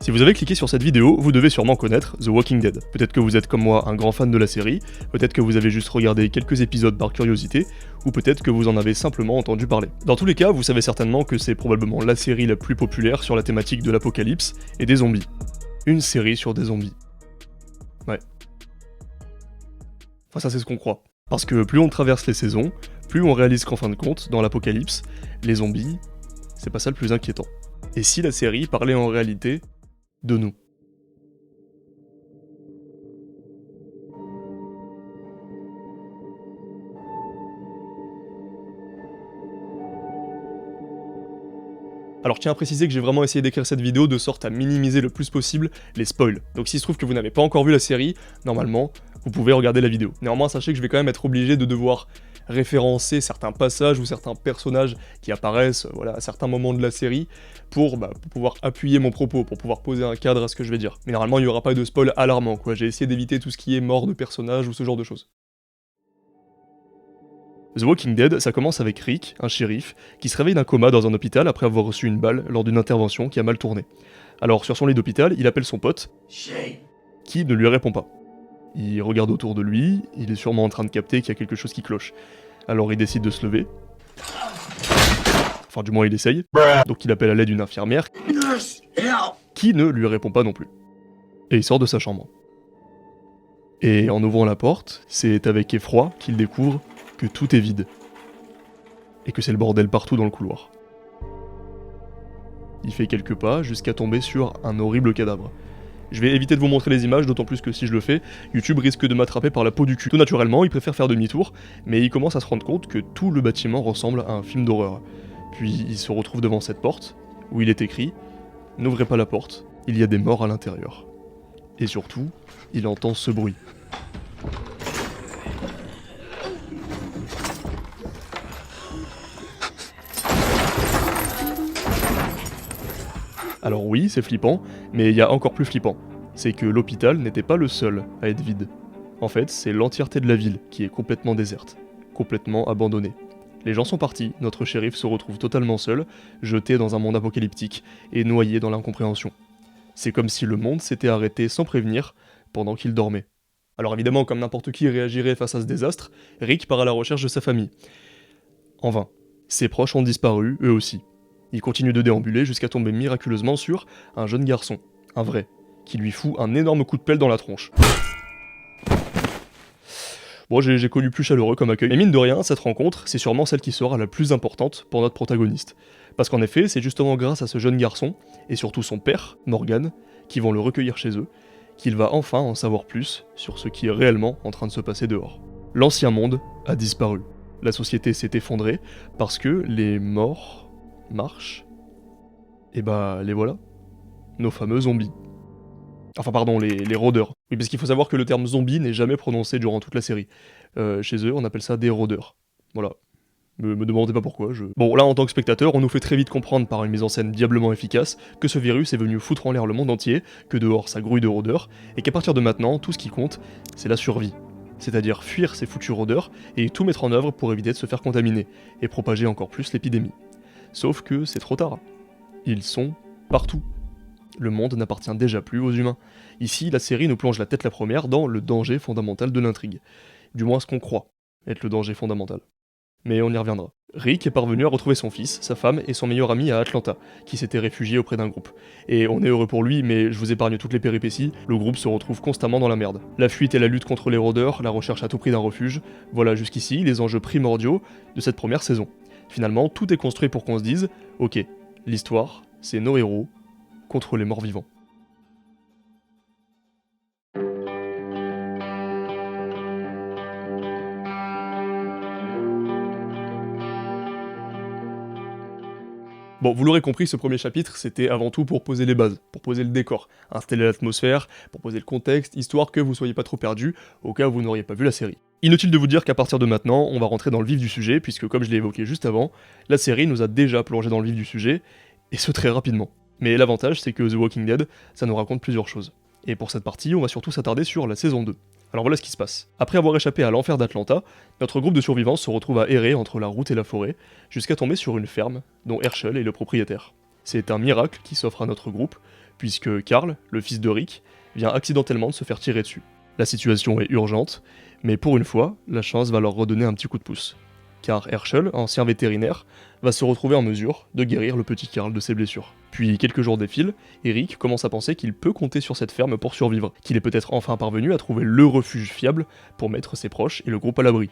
Si vous avez cliqué sur cette vidéo, vous devez sûrement connaître The Walking Dead. Peut-être que vous êtes comme moi un grand fan de la série, peut-être que vous avez juste regardé quelques épisodes par curiosité, ou peut-être que vous en avez simplement entendu parler. Dans tous les cas, vous savez certainement que c'est probablement la série la plus populaire sur la thématique de l'apocalypse et des zombies. Une série sur des zombies. Ouais. Enfin ça c'est ce qu'on croit. Parce que plus on traverse les saisons, plus on réalise qu'en fin de compte, dans l'apocalypse, les zombies, c'est pas ça le plus inquiétant. Et si la série parlait en réalité de nous? Alors je tiens à préciser que j'ai vraiment essayé d'écrire cette vidéo de sorte à minimiser le plus possible les spoils. Donc s'il se trouve que vous n'avez pas encore vu la série, normalement, vous pouvez regarder la vidéo. Néanmoins, sachez que je vais quand même être obligé de devoir référencer certains passages ou certains personnages qui apparaissent à certains moments de la série pour pouvoir appuyer mon propos, pour pouvoir poser un cadre à ce que je vais dire. Mais normalement, il n'y aura pas de spoil alarmant, quoi. J'ai essayé d'éviter tout ce qui est mort de personnages ou ce genre de choses. The Walking Dead, ça commence avec Rick, un shérif, qui se réveille d'un coma dans un hôpital après avoir reçu une balle lors d'une intervention qui a mal tourné. Alors sur son lit d'hôpital, il appelle son pote, qui ne lui répond pas. Il regarde autour de lui, il est sûrement en train de capter qu'il y a quelque chose qui cloche. Alors il décide de se lever. Enfin du moins il essaye. Donc il appelle à l'aide une infirmière, qui ne lui répond pas non plus. Et il sort de sa chambre. Et en ouvrant la porte, c'est avec effroi qu'il découvre que tout est vide. Et que c'est le bordel partout dans le couloir. Il fait quelques pas jusqu'à tomber sur un horrible cadavre. Je vais éviter de vous montrer les images, d'autant plus que si je le fais, YouTube risque de m'attraper par la peau du cul. Tout naturellement, il préfère faire demi-tour, mais il commence à se rendre compte que tout le bâtiment ressemble à un film d'horreur. Puis il se retrouve devant cette porte, où il est écrit « N'ouvrez pas la porte, il y a des morts à l'intérieur ». Et surtout, il entend ce bruit. Alors oui, c'est flippant, mais il y a encore plus flippant. C'est que l'hôpital n'était pas le seul à être vide. En fait, c'est l'entièreté de la ville qui est complètement déserte, complètement abandonnée. Les gens sont partis, notre shérif se retrouve totalement seul, jeté dans un monde apocalyptique et noyé dans l'incompréhension. C'est comme si le monde s'était arrêté sans prévenir pendant qu'il dormait. Alors évidemment, comme n'importe qui réagirait face à ce désastre, Rick part à la recherche de sa famille. En vain. Ses proches ont disparu, eux aussi. Il continue de déambuler jusqu'à tomber miraculeusement sur un jeune garçon, un vrai, qui lui fout un énorme coup de pelle dans la tronche. Bon, j'ai connu plus chaleureux comme accueil. Mais mine de rien, cette rencontre, c'est sûrement celle qui sera la plus importante pour notre protagoniste. Parce qu'en effet, c'est justement grâce à ce jeune garçon, et surtout son père, Morgan, qui vont le recueillir chez eux, qu'il va enfin en savoir plus sur ce qui est réellement en train de se passer dehors. L'ancien monde a disparu. La société s'est effondrée parce que les morts marchent, et les voilà. Nos fameux zombies. Enfin pardon, les rôdeurs. Oui, parce qu'il faut savoir que le terme zombie n'est jamais prononcé durant toute la série. Chez eux, on appelle ça des rôdeurs. Voilà. Me demandez pas pourquoi, Bon, là, en tant que spectateur, on nous fait très vite comprendre par une mise en scène diablement efficace que ce virus est venu foutre en l'air le monde entier, que dehors ça grouille de rôdeurs, et qu'à partir de maintenant, tout ce qui compte, c'est la survie. C'est-à-dire fuir ces foutus rôdeurs et tout mettre en œuvre pour éviter de se faire contaminer, et propager encore plus l'épidémie. Sauf que c'est trop tard. Ils sont partout. Le monde n'appartient déjà plus aux humains. Ici, la série nous plonge la tête la première dans le danger fondamental de l'intrigue. Du moins ce qu'on croit être le danger fondamental. Mais on y reviendra. Rick est parvenu à retrouver son fils, sa femme et son meilleur ami à Atlanta, qui s'était réfugié auprès d'un groupe. Et on est heureux pour lui, mais je vous épargne toutes les péripéties, le groupe se retrouve constamment dans la merde. La fuite et la lutte contre les rôdeurs, la recherche à tout prix d'un refuge, voilà jusqu'ici les enjeux primordiaux de cette première saison. Finalement, tout est construit pour qu'on se dise « Ok, l'histoire, c'est nos héros contre les morts vivants ». Bon, vous l'aurez compris, ce premier chapitre, c'était avant tout pour poser les bases, pour poser le décor, installer l'atmosphère, pour poser le contexte, histoire que vous soyez pas trop perdus, au cas où vous n'auriez pas vu la série. Inutile de vous dire qu'à partir de maintenant, on va rentrer dans le vif du sujet, puisque comme je l'ai évoqué juste avant, la série nous a déjà plongé dans le vif du sujet, et ce très rapidement. Mais l'avantage, c'est que The Walking Dead, ça nous raconte plusieurs choses. Et pour cette partie, on va surtout s'attarder sur la saison 2. Alors voilà ce qui se passe. Après avoir échappé à l'enfer d'Atlanta, notre groupe de survivants se retrouve à errer entre la route et la forêt, jusqu'à tomber sur une ferme, dont Herschel est le propriétaire. C'est un miracle qui s'offre à notre groupe, puisque Karl, le fils de Rick, vient accidentellement de se faire tirer dessus. La situation est urgente, mais pour une fois, la chance va leur redonner un petit coup de pouce. Car Herschel, ancien vétérinaire, va se retrouver en mesure de guérir le petit Karl de ses blessures. Puis quelques jours défilent, et Rick commence à penser qu'il peut compter sur cette ferme pour survivre, qu'il est peut-être enfin parvenu à trouver le refuge fiable pour mettre ses proches et le groupe à l'abri.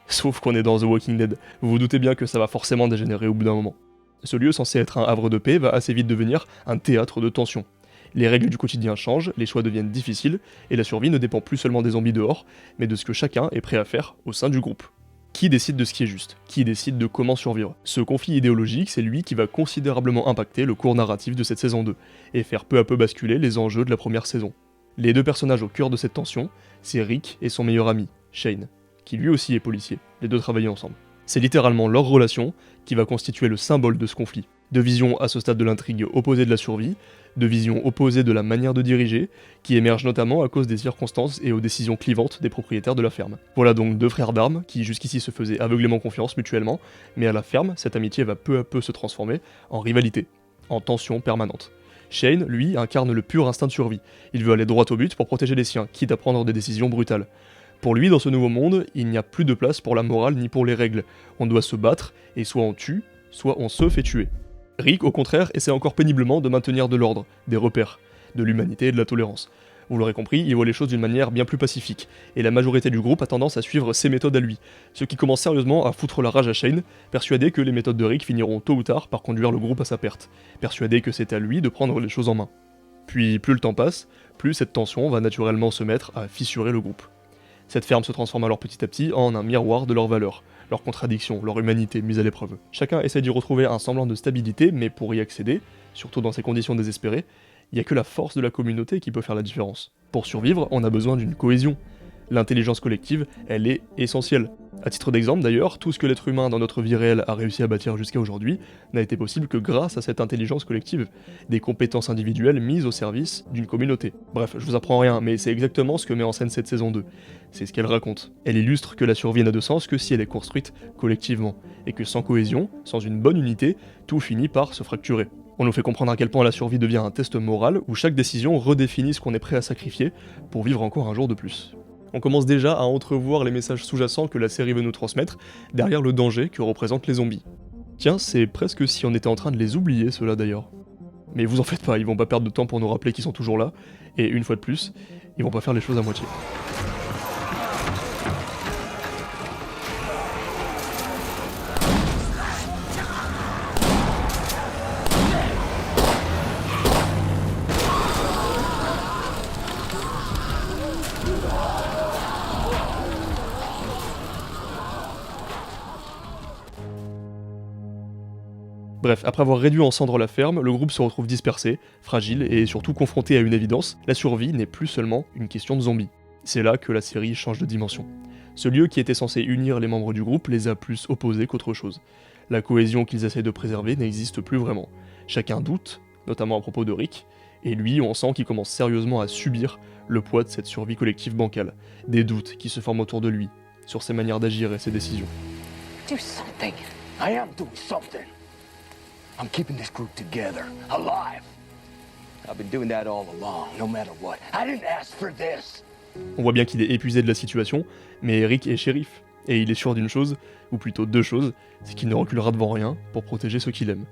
Sauf qu'on est dans The Walking Dead, vous vous doutez bien que ça va forcément dégénérer au bout d'un moment. Ce lieu censé être un havre de paix va assez vite devenir un théâtre de tension. Les règles du quotidien changent, les choix deviennent difficiles, et la survie ne dépend plus seulement des zombies dehors, mais de ce que chacun est prêt à faire au sein du groupe. Qui décide de ce qui est juste? Qui décide de comment survivre? Ce conflit idéologique, c'est lui qui va considérablement impacter le cours narratif de cette saison 2, et faire peu à peu basculer les enjeux de la première saison. Les deux personnages au cœur de cette tension, c'est Rick et son meilleur ami, Shane, qui lui aussi est policier, les deux travaillent ensemble. C'est littéralement leur relation qui va constituer le symbole de ce conflit. Deux visions à ce stade de l'intrigue opposées de la survie, deux visions opposées de la manière de diriger, qui émergent notamment à cause des circonstances et aux décisions clivantes des propriétaires de la ferme. Voilà donc deux frères d'armes qui jusqu'ici se faisaient aveuglément confiance mutuellement, mais à la ferme, cette amitié va peu à peu se transformer en rivalité, en tension permanente. Shane, lui, incarne le pur instinct de survie. Il veut aller droit au but pour protéger les siens, quitte à prendre des décisions brutales. Pour lui, dans ce nouveau monde, il n'y a plus de place pour la morale ni pour les règles. On doit se battre, et soit on tue, soit on se fait tuer. Rick, au contraire, essaie encore péniblement de maintenir de l'ordre, des repères, de l'humanité et de la tolérance. Vous l'aurez compris, il voit les choses d'une manière bien plus pacifique, et la majorité du groupe a tendance à suivre ses méthodes à lui, ce qui commence sérieusement à foutre la rage à Shane, persuadé que les méthodes de Rick finiront tôt ou tard par conduire le groupe à sa perte, persuadé que c'est à lui de prendre les choses en main. Puis plus le temps passe, plus cette tension va naturellement se mettre à fissurer le groupe. Cette ferme se transforme alors petit à petit en un miroir de leurs valeurs, leurs contradictions, leur humanité mise à l'épreuve. Chacun essaie d'y retrouver un semblant de stabilité, mais pour y accéder, surtout dans ces conditions désespérées, il n'y a que la force de la communauté qui peut faire la différence. Pour survivre, on a besoin d'une cohésion. L'intelligence collective, elle est essentielle. À titre d'exemple d'ailleurs, tout ce que l'être humain dans notre vie réelle a réussi à bâtir jusqu'à aujourd'hui n'a été possible que grâce à cette intelligence collective, des compétences individuelles mises au service d'une communauté. Bref, je vous apprends rien, mais c'est exactement ce que met en scène cette saison 2. C'est ce qu'elle raconte. Elle illustre que la survie n'a de sens que si elle est construite collectivement, et que sans cohésion, sans une bonne unité, tout finit par se fracturer. On nous fait comprendre à quel point la survie devient un test moral où chaque décision redéfinit ce qu'on est prêt à sacrifier pour vivre encore un jour de plus. On commence déjà à entrevoir les messages sous-jacents que la série veut nous transmettre derrière le danger que représentent les zombies. Tiens, c'est presque si on était en train de les oublier, ceux-là d'ailleurs. Mais vous en faites pas, ils vont pas perdre de temps pour nous rappeler qu'ils sont toujours là, et une fois de plus, ils vont pas faire les choses à moitié. Bref, après avoir réduit en cendres la ferme, le groupe se retrouve dispersé, fragile et surtout confronté à une évidence, la survie n'est plus seulement une question de zombies. C'est là que la série change de dimension. Ce lieu qui était censé unir les membres du groupe les a plus opposés qu'autre chose. La cohésion qu'ils essaient de préserver n'existe plus vraiment. Chacun doute, notamment à propos de Rick, et lui, on sent qu'il commence sérieusement à subir le poids de cette survie collective bancale. Des doutes qui se forment autour de lui, sur ses manières d'agir et ses décisions. Do something. I am doing something. I'm keeping this group together, alive. I've been doing that all along, no matter what. I didn't ask for this. On voit bien qu'il est épuisé de la situation, mais Rick est shérif, et il est sûr d'une chose, ou plutôt deux choses, c'est qu'il ne reculera devant rien pour protéger ceux qu'il aime.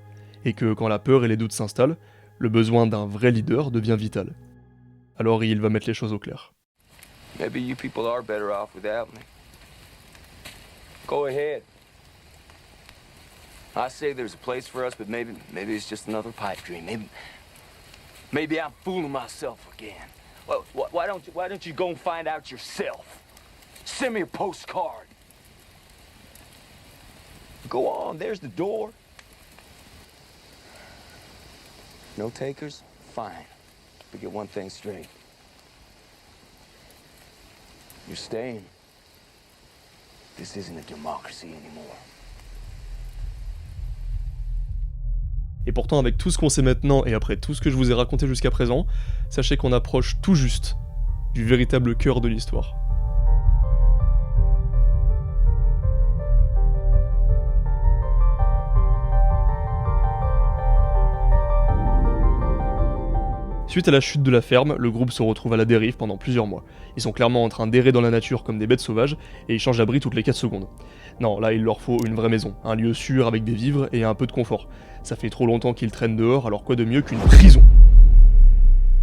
Et que quand la peur et les doutes s'installent, le besoin d'un vrai leader devient vital. Alors il va mettre les choses au clair. Maybe you people are better off without me. Go ahead. I say there's a place for us, but maybe it's just another pipe dream. Maybe I'm fooling myself again. Well, why don't you go and find out yourself? Send me a postcard. Go on, there's the door. No takers? Fine. But get one thing straight. You're staying. This isn't a democracy anymore. Et pourtant, avec tout ce qu'on sait maintenant et après tout ce que je vous ai raconté jusqu'à présent, sachez qu'on approche tout juste du véritable cœur de l'histoire. Suite à la chute de la ferme, le groupe se retrouve à la dérive pendant plusieurs mois. Ils sont clairement en train d'errer dans la nature comme des bêtes sauvages, et ils changent d'abri toutes les 4 secondes. Non, là il leur faut une vraie maison, un lieu sûr avec des vivres et un peu de confort. Ça fait trop longtemps qu'ils traînent dehors, alors quoi de mieux qu'une prison?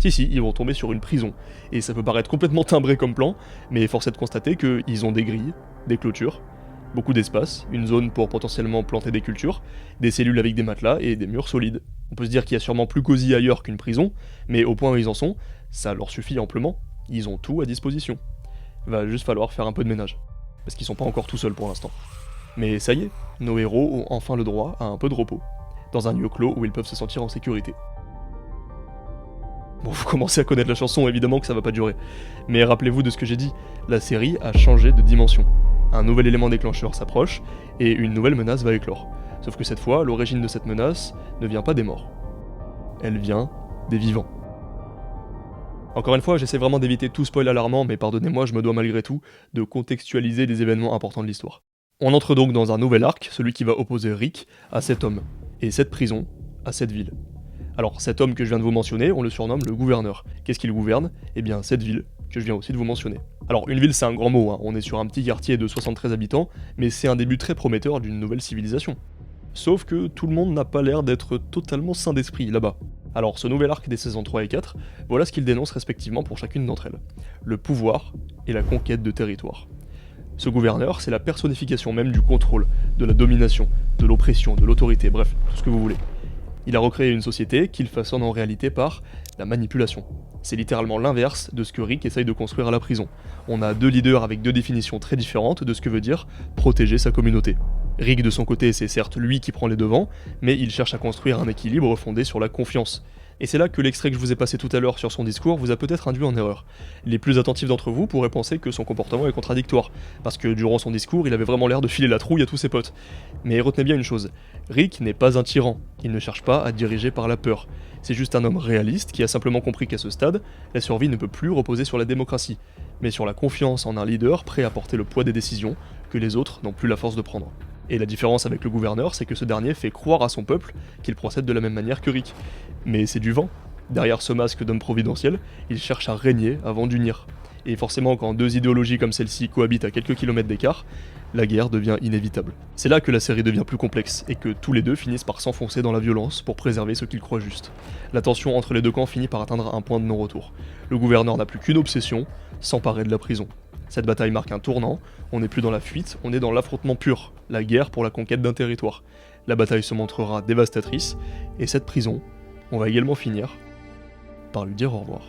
Si, ils vont tomber sur une prison. Et ça peut paraître complètement timbré comme plan, mais force est de constater qu'ils ont des grilles, des clôtures, beaucoup d'espace, une zone pour potentiellement planter des cultures, des cellules avec des matelas et des murs solides. On peut se dire qu'il y a sûrement plus cosy ailleurs qu'une prison, mais au point où ils en sont, ça leur suffit amplement. Ils ont tout à disposition. Va juste falloir faire un peu de ménage. Parce qu'ils sont pas encore tout seuls pour l'instant. Mais ça y est, nos héros ont enfin le droit à un peu de repos. Dans un lieu clos où ils peuvent se sentir en sécurité. Bon, vous commencez à connaître la chanson, évidemment que ça va pas durer. Mais rappelez-vous de ce que j'ai dit, la série a changé de dimension. Un nouvel élément déclencheur s'approche, et une nouvelle menace va éclore. Sauf que cette fois, l'origine de cette menace ne vient pas des morts. Elle vient des vivants. Encore une fois, j'essaie vraiment d'éviter tout spoil alarmant, mais pardonnez-moi, je me dois malgré tout de contextualiser des événements importants de l'histoire. On entre donc dans un nouvel arc, celui qui va opposer Rick à cet homme, et cette prison à cette ville. Alors cet homme que je viens de vous mentionner, on le surnomme le gouverneur. Qu'est-ce qu'il gouverne? Eh bien cette ville, que je viens aussi de vous mentionner. Alors une ville c'est un grand mot, hein. On est sur un petit quartier de 73 habitants, mais c'est un début très prometteur d'une nouvelle civilisation. Sauf que tout le monde n'a pas l'air d'être totalement sain d'esprit là-bas. Alors ce nouvel arc des saisons 3 et 4, voilà ce qu'il dénonce respectivement pour chacune d'entre elles. Le pouvoir et la conquête de territoire. Ce gouverneur, c'est la personnification même du contrôle, de la domination, de l'oppression, de l'autorité, bref, tout ce que vous voulez. Il a recréé une société qu'il façonne en réalité par la manipulation. C'est littéralement l'inverse de ce que Rick essaye de construire à la prison. On a deux leaders avec deux définitions très différentes de ce que veut dire protéger sa communauté. Rick de son côté, c'est certes lui qui prend les devants, mais il cherche à construire un équilibre fondé sur la confiance. Et c'est là que l'extrait que je vous ai passé tout à l'heure sur son discours vous a peut-être induit en erreur. Les plus attentifs d'entre vous pourraient penser que son comportement est contradictoire, parce que durant son discours, il avait vraiment l'air de filer la trouille à tous ses potes. Mais retenez bien une chose, Rick n'est pas un tyran, il ne cherche pas à diriger par la peur. C'est juste un homme réaliste qui a simplement compris qu'à ce stade, la survie ne peut plus reposer sur la démocratie, mais sur la confiance en un leader prêt à porter le poids des décisions que les autres n'ont plus la force de prendre. Et la différence avec le gouverneur, c'est que ce dernier fait croire à son peuple qu'il procède de la même manière que Rick. Mais c'est du vent. Derrière ce masque d'homme providentiel, il cherche à régner avant d'unir. Et forcément, quand deux idéologies comme celle-ci cohabitent à quelques kilomètres d'écart, la guerre devient inévitable. C'est là que la série devient plus complexe, et que tous les deux finissent par s'enfoncer dans la violence pour préserver ce qu'ils croient juste. La tension entre les deux camps finit par atteindre un point de non-retour. Le gouverneur n'a plus qu'une obsession, s'emparer de la prison. Cette bataille marque un tournant, on n'est plus dans la fuite, on est dans l'affrontement pur, la guerre pour la conquête d'un territoire. La bataille se montrera dévastatrice, et cette prison, on va également finir par lui dire au revoir.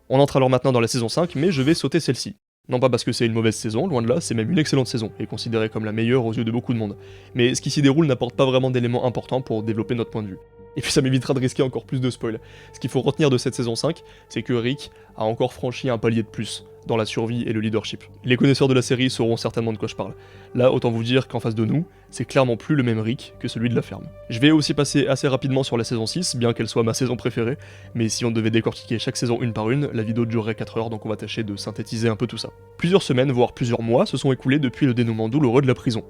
On entre alors maintenant dans la saison 5, mais je vais sauter celle-ci. Non pas parce que c'est une mauvaise saison, loin de là, c'est même une excellente saison, et considérée comme la meilleure aux yeux de beaucoup de monde. Mais ce qui s'y déroule n'apporte pas vraiment d'éléments importants pour développer notre point de vue. Et puis ça m'évitera de risquer encore plus de spoil. Ce qu'il faut retenir de cette saison 5, c'est que Rick a encore franchi un palier de plus dans la survie et le leadership. Les connaisseurs de la série sauront certainement de quoi je parle. Là, autant vous dire qu'en face de nous, c'est clairement plus le même Rick que celui de la ferme. Je vais aussi passer assez rapidement sur la saison 6, bien qu'elle soit ma saison préférée, mais si on devait décortiquer chaque saison une par une, la vidéo durerait 4 heures, donc on va tâcher de synthétiser un peu tout ça. Plusieurs semaines, voire plusieurs mois, se sont écoulés depuis le dénouement douloureux de la prison,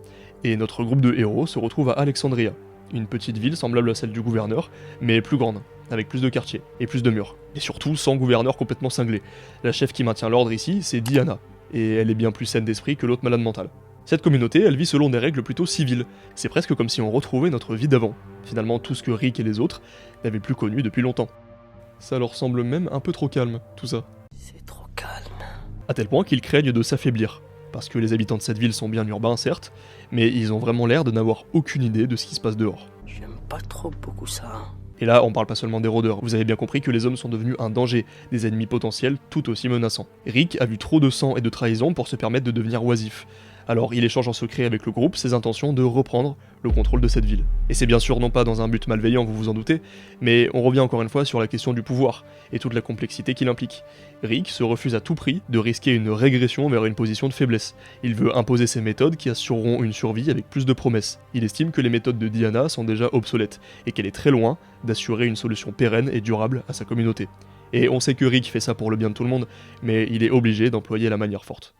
et notre groupe de héros se retrouve à Alexandria, une petite ville semblable à celle du gouverneur, mais plus grande, avec plus de quartiers, et plus de murs. Et surtout, sans gouverneur complètement cinglé. La chef qui maintient l'ordre ici, c'est Diana, et elle est bien plus saine d'esprit que l'autre malade mental. Cette communauté, elle vit selon des règles plutôt civiles. C'est presque comme si on retrouvait notre vie d'avant. Finalement, tout ce que Rick et les autres n'avaient plus connu depuis longtemps. Ça leur semble même un peu trop calme, tout ça. C'est trop calme. À tel point qu'ils craignent de s'affaiblir. Parce que les habitants de cette ville sont bien urbains, certes, mais ils ont vraiment l'air de n'avoir aucune idée de ce qui se passe dehors. J'aime pas trop beaucoup ça. Et là, on parle pas seulement des rôdeurs, vous avez bien compris que les hommes sont devenus un danger, des ennemis potentiels tout aussi menaçants. Rick a vu trop de sang et de trahison pour se permettre de devenir oisif. Alors il échange en secret avec le groupe ses intentions de reprendre le contrôle de cette ville. Et c'est bien sûr non pas dans un but malveillant, vous vous en doutez, mais on revient encore une fois sur la question du pouvoir, et toute la complexité qu'il implique. Rick se refuse à tout prix de risquer une régression vers une position de faiblesse. Il veut imposer ses méthodes qui assureront une survie avec plus de promesses. Il estime que les méthodes de Diana sont déjà obsolètes, et qu'elle est très loin d'assurer une solution pérenne et durable à sa communauté. Et on sait que Rick fait ça pour le bien de tout le monde, mais il est obligé d'employer la manière forte.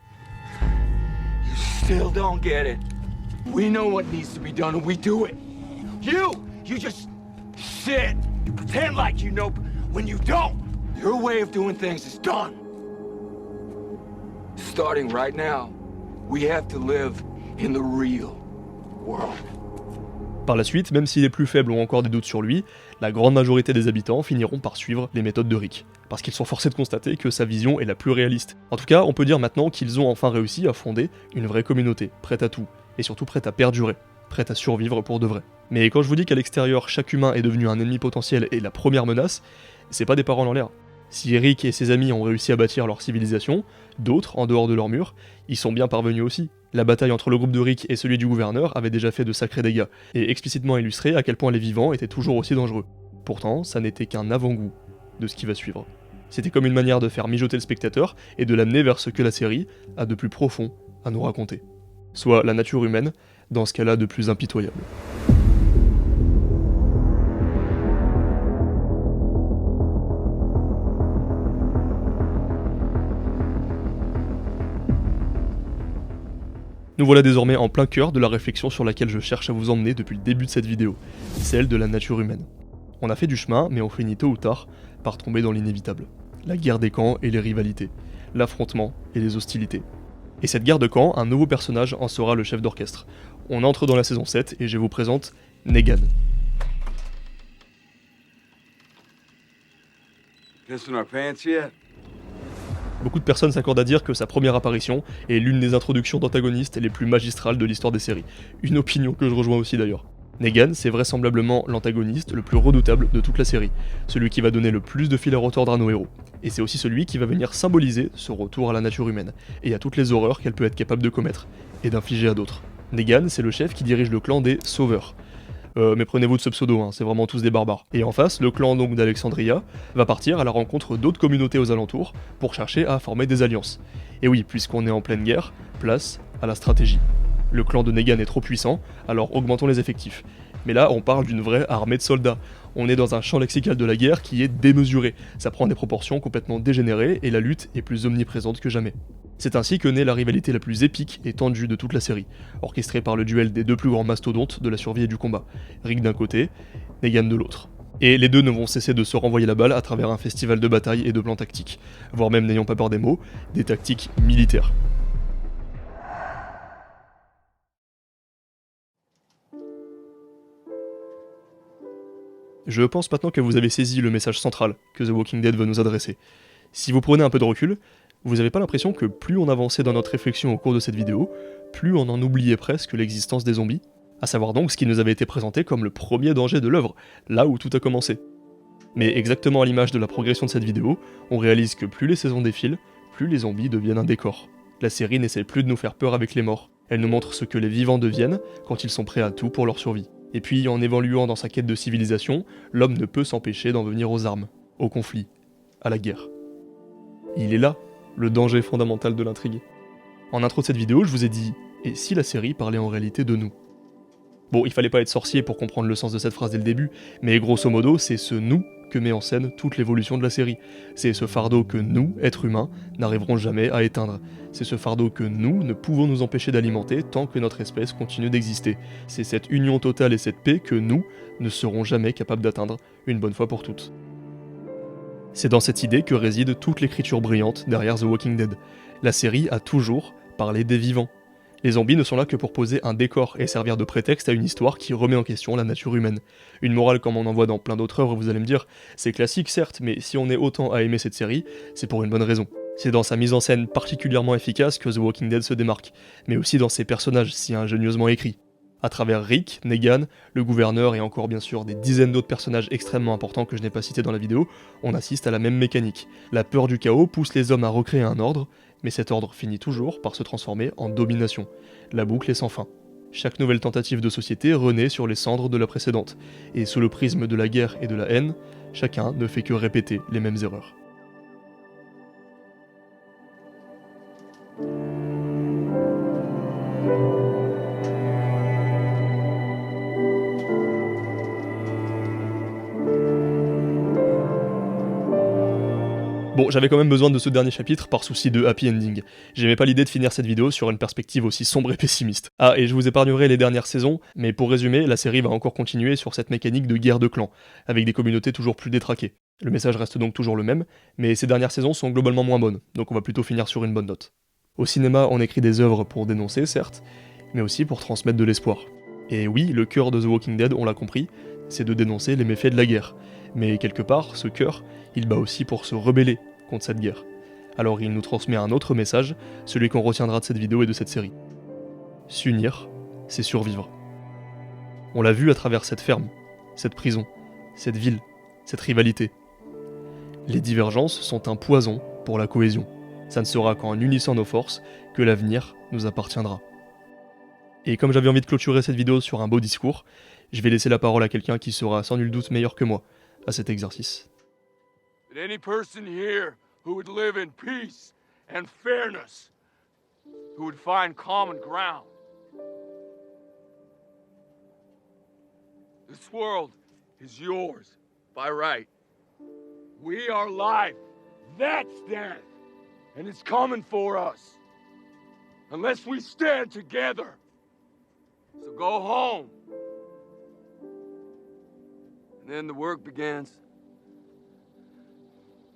Still don't get it. We know what needs to be done and we do it. You just sit. You pretend like you know, but when you don't, your way of doing things is done. Starting right now, we have to live in the real world. Par la suite, même si les plus faibles ont encore des doutes sur lui, la grande majorité des habitants finiront par suivre les méthodes de Rick, parce qu'ils sont forcés de constater que sa vision est la plus réaliste. En tout cas, on peut dire maintenant qu'ils ont enfin réussi à fonder une vraie communauté, prête à tout, et surtout prête à perdurer, prête à survivre pour de vrai. Mais quand je vous dis qu'à l'extérieur, chaque humain est devenu un ennemi potentiel et la première menace, c'est pas des paroles en l'air. Si Rick et ses amis ont réussi à bâtir leur civilisation, d'autres, en dehors de leurs murs, y sont bien parvenus aussi. La bataille entre le groupe de Rick et celui du gouverneur avait déjà fait de sacrés dégâts, et explicitement illustré à quel point les vivants étaient toujours aussi dangereux. Pourtant, ça n'était qu'un avant-goût de ce qui va suivre. C'était comme une manière de faire mijoter le spectateur et de l'amener vers ce que la série a de plus profond à nous raconter. Soit la nature humaine, dans ce qu'elle a de plus impitoyable. Nous voilà désormais en plein cœur de la réflexion sur laquelle je cherche à vous emmener depuis le début de cette vidéo, celle de la nature humaine. On a fait du chemin, mais on finit tôt ou tard par tomber dans l'inévitable. La guerre des camps et les rivalités, l'affrontement et les hostilités. Et cette guerre de camps, un nouveau personnage en sera le chef d'orchestre. On entre dans la saison 7 et je vous présente Negan. Pissing our pants yet? Beaucoup de personnes s'accordent à dire que sa première apparition est l'une des introductions d'antagonistes les plus magistrales de l'histoire des séries. Une opinion que je rejoins aussi d'ailleurs. Negan, c'est vraisemblablement l'antagoniste le plus redoutable de toute la série, celui qui va donner le plus de fil à retordre à nos héros. Et c'est aussi celui qui va venir symboliser ce retour à la nature humaine, et à toutes les horreurs qu'elle peut être capable de commettre, et d'infliger à d'autres. Negan, c'est le chef qui dirige le clan des Sauveurs. Méprenez-vous de ce pseudo, hein, c'est vraiment tous des barbares. Et en face, le clan donc d'Alexandria va partir à la rencontre d'autres communautés aux alentours pour chercher à former des alliances. Et oui, puisqu'on est en pleine guerre, place à la stratégie. Le clan de Negan est trop puissant, alors augmentons les effectifs. Mais là, on parle d'une vraie armée de soldats. On est dans un champ lexical de la guerre qui est démesuré. Ça prend des proportions complètement dégénérées et la lutte est plus omniprésente que jamais. C'est ainsi que naît la rivalité la plus épique et tendue de toute la série, orchestrée par le duel des deux plus grands mastodontes de la survie et du combat, Rick d'un côté, Negan de l'autre. Et les deux ne vont cesser de se renvoyer la balle à travers un festival de bataille et de plans tactiques, voire même, n'ayons pas peur des mots, des tactiques militaires. Je pense maintenant que vous avez saisi le message central que The Walking Dead veut nous adresser. Si vous prenez un peu de recul, vous n'avez pas l'impression que plus on avançait dans notre réflexion au cours de cette vidéo, plus on en oubliait presque l'existence des zombies, à savoir donc ce qui nous avait été présenté comme le premier danger de l'œuvre, là où tout a commencé. Mais exactement à l'image de la progression de cette vidéo, on réalise que plus les saisons défilent, plus les zombies deviennent un décor. La série n'essaie plus de nous faire peur avec les morts, elle nous montre ce que les vivants deviennent quand ils sont prêts à tout pour leur survie. Et puis, en évoluant dans sa quête de civilisation, l'homme ne peut s'empêcher d'en venir aux armes, au conflit, à la guerre. Il est là, le danger fondamental de l'intrigue. En intro de cette vidéo, je vous ai dit « Et si la série parlait en réalité de nous ?» Bon, il fallait pas être sorcier pour comprendre le sens de cette phrase dès le début, mais grosso modo, c'est ce « nous » que met en scène toute l'évolution de la série. C'est ce fardeau que nous, êtres humains, n'arriverons jamais à éteindre. C'est ce fardeau que nous ne pouvons nous empêcher d'alimenter tant que notre espèce continue d'exister. C'est cette union totale et cette paix que nous ne serons jamais capables d'atteindre, une bonne fois pour toutes. C'est dans cette idée que réside toute l'écriture brillante derrière The Walking Dead. La série a toujours parlé des vivants. Les zombies ne sont là que pour poser un décor et servir de prétexte à une histoire qui remet en question la nature humaine. Une morale comme on en voit dans plein d'autres œuvres, vous allez me dire, c'est classique certes, mais si on est autant à aimer cette série, c'est pour une bonne raison. C'est dans sa mise en scène particulièrement efficace que The Walking Dead se démarque, mais aussi dans ses personnages si ingénieusement écrits. À travers Rick, Negan, le gouverneur et encore bien sûr des dizaines d'autres personnages extrêmement importants que je n'ai pas cités dans la vidéo, on assiste à la même mécanique. La peur du chaos pousse les hommes à recréer un ordre, mais cet ordre finit toujours par se transformer en domination. La boucle est sans fin. Chaque nouvelle tentative de société renaît sur les cendres de la précédente, et sous le prisme de la guerre et de la haine, chacun ne fait que répéter les mêmes erreurs. Bon, j'avais quand même besoin de ce dernier chapitre par souci de happy ending. J'aimais pas l'idée de finir cette vidéo sur une perspective aussi sombre et pessimiste. Ah, et je vous épargnerai les dernières saisons, mais pour résumer, la série va encore continuer sur cette mécanique de guerre de clans, avec des communautés toujours plus détraquées. Le message reste donc toujours le même, mais ces dernières saisons sont globalement moins bonnes, donc on va plutôt finir sur une bonne note. Au cinéma, on écrit des œuvres pour dénoncer, certes, mais aussi pour transmettre de l'espoir. Et oui, le cœur de The Walking Dead, on l'a compris, c'est de dénoncer les méfaits de la guerre. Mais quelque part, ce cœur, il bat aussi pour se rebeller contre cette guerre. Alors il nous transmet un autre message, celui qu'on retiendra de cette vidéo et de cette série. S'unir, c'est survivre. On l'a vu à travers cette ferme, cette prison, cette ville, cette rivalité. Les divergences sont un poison pour la cohésion. Ça ne sera qu'en unissant nos forces que l'avenir nous appartiendra. Et comme j'avais envie de clôturer cette vidéo sur un beau discours, je vais laisser la parole à quelqu'un qui sera sans nul doute meilleur que moi à cet exercice. Any person here who would live in peace and fairness, who would find common ground. This world is yours by right. We are life. That's death. And it's coming for us. Unless we stand together. So go home. And then the work begins.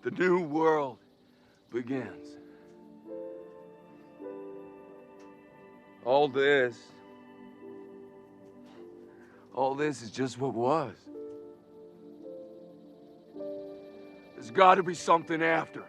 The new world begins. All this is just what was. There's got to be something after.